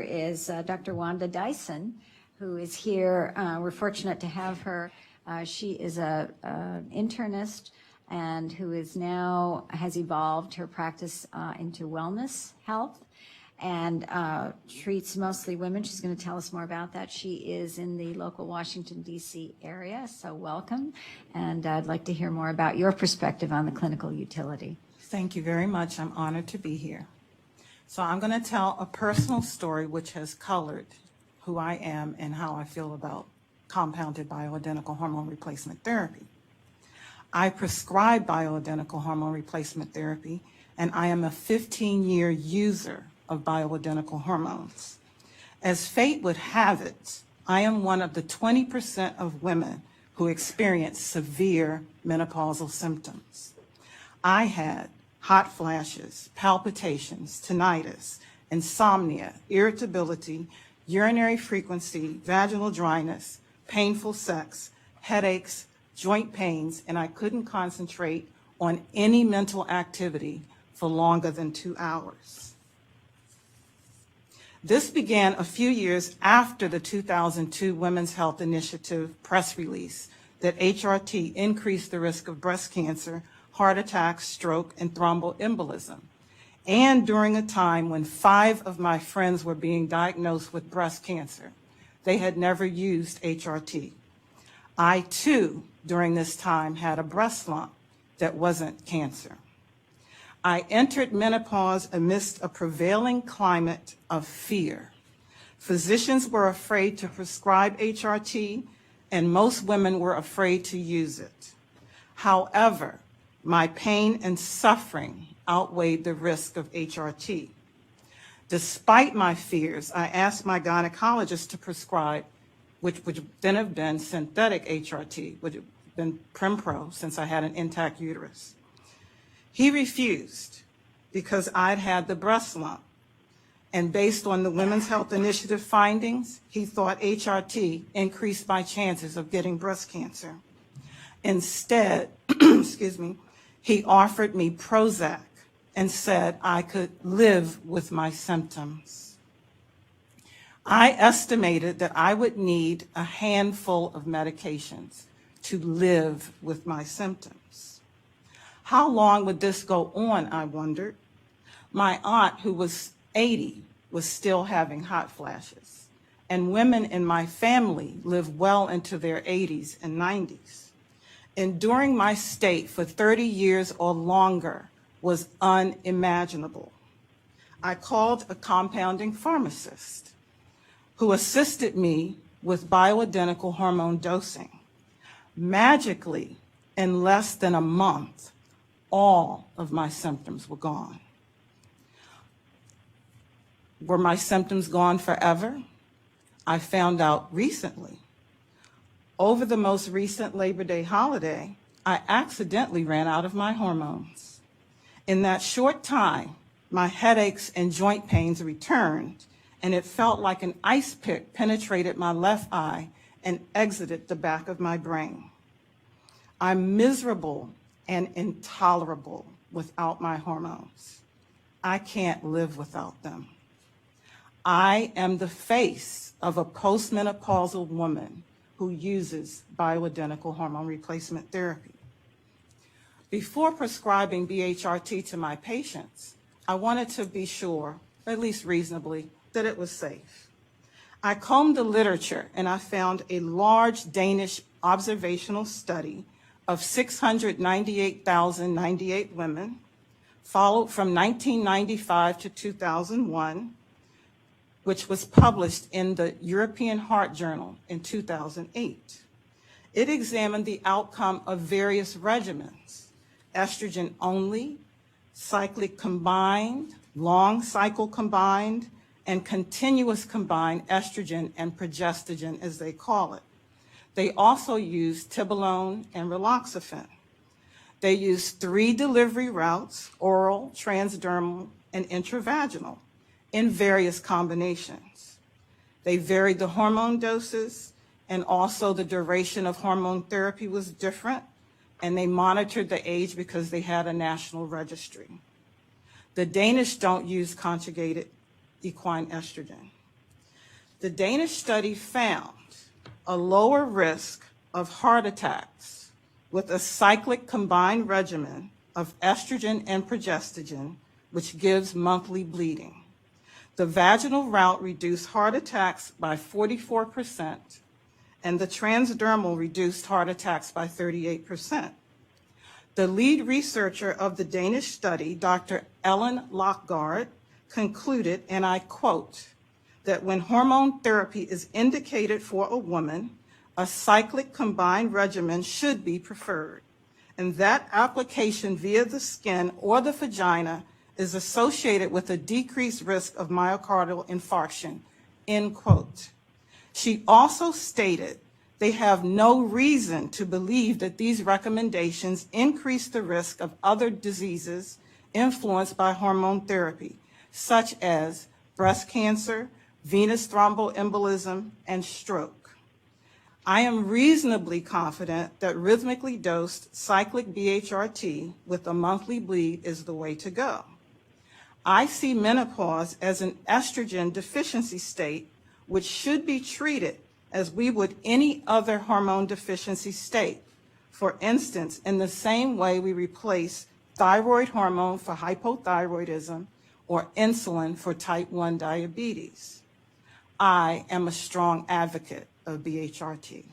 Is Dr. Wanda Dyson, who is here. We're fortunate to have her. She is an internist and who is now has evolved her practice into wellness health and treats mostly women. She's going to tell us more about that. She is in the local Washington, D.C. area, so welcome. And I'd like to hear more about your perspective on the clinical utility. Thank you very much. I'm honored to be here. So I'm going to tell a personal story which has colored who I am and how I feel about compounded bioidentical hormone replacement therapy. I prescribe bioidentical hormone replacement therapy, and I am a 15-year user of bioidentical hormones. As fate would have it, I am one of the 20% of women who experience severe menopausal symptoms. I had hot flashes, palpitations, tinnitus, insomnia, irritability, urinary frequency, vaginal dryness, painful sex, headaches, joint pains, and I couldn't concentrate on any mental activity for longer than 2 hours. This began a few years after the 2002 Women's Health Initiative press release that HRT increased the risk of breast cancer, heart attack, stroke, and thromboembolism, and during a time when 5 of my friends were being diagnosed with breast cancer. They had never used HRT. I, too, during this time, had a breast lump that wasn't cancer. I entered menopause amidst a prevailing climate of fear. Physicians were afraid to prescribe HRT, and most women were afraid to use it. However, my pain and suffering outweighed the risk of HRT. Despite my fears, I asked my gynecologist to prescribe, which would then have been synthetic HRT, which would have been Prempro since I had an intact uterus. He refused because I'd had the breast lump. And based on the Women's Health Initiative findings, he thought HRT increased my chances of getting breast cancer. Instead, excuse me, he offered me Prozac and said I could live with my symptoms. I estimated that I would need a handful of medications to live with my symptoms. How long would this go on, I wondered? My aunt, who was 80, was still having hot flashes, and women in my family live well into their 80s and 90s. Enduring my state for 30 years or longer was unimaginable. I called a compounding pharmacist who assisted me with bioidentical hormone dosing. Magically, in less than a month, all of my symptoms were gone. Were my symptoms gone forever? I found out recently. Over the most recent Labor Day holiday, I accidentally ran out of my hormones. In that short time, my headaches and joint pains returned, and it felt like an ice pick penetrated my left eye and exited the back of my brain. I'm miserable and intolerable without my hormones. I can't live without them. I am the face of a postmenopausal woman who uses bioidentical hormone replacement therapy. Before prescribing BHRT to my patients, I wanted to be sure, at least reasonably, that it was safe. I combed the literature and I found a large Danish observational study of 698,098 women, followed from 1995 to 2001, which was published in the European Heart Journal in 2008. It examined the outcome of various regimens, estrogen only, cyclic combined, long cycle combined, and continuous combined estrogen and progestogen, as they call it. They also used tibolone and raloxifene. They used 3 delivery routes, oral, transdermal, and intravaginal, in various combinations. They varied the hormone doses, and also the duration of hormone therapy was different, and they monitored the age because they had a national registry. The Danish don't use conjugated equine estrogen. The Danish study found a lower risk of heart attacks with a cyclic combined regimen of estrogen and progestogen, which gives monthly bleeding. The vaginal route reduced heart attacks by 44%, and the transdermal reduced heart attacks by 38%. The lead researcher of the Danish study, Dr. Ellen Lockgaard, concluded, and I quote, that when hormone therapy is indicated for a woman, a cyclic combined regimen should be preferred, and that application via the skin or the vagina is associated with a decreased risk of myocardial infarction, end quote. She also stated they have no reason to believe that these recommendations increase the risk of other diseases influenced by hormone therapy, such as breast cancer, venous thromboembolism, and stroke. I am reasonably confident that rhythmically dosed cyclic BHRT with a monthly bleed is the way to go. I see menopause as an estrogen deficiency state which should be treated as we would any other hormone deficiency state. For instance, in the same way we replace thyroid hormone for hypothyroidism or insulin for type 1 diabetes. I am a strong advocate of BHRT.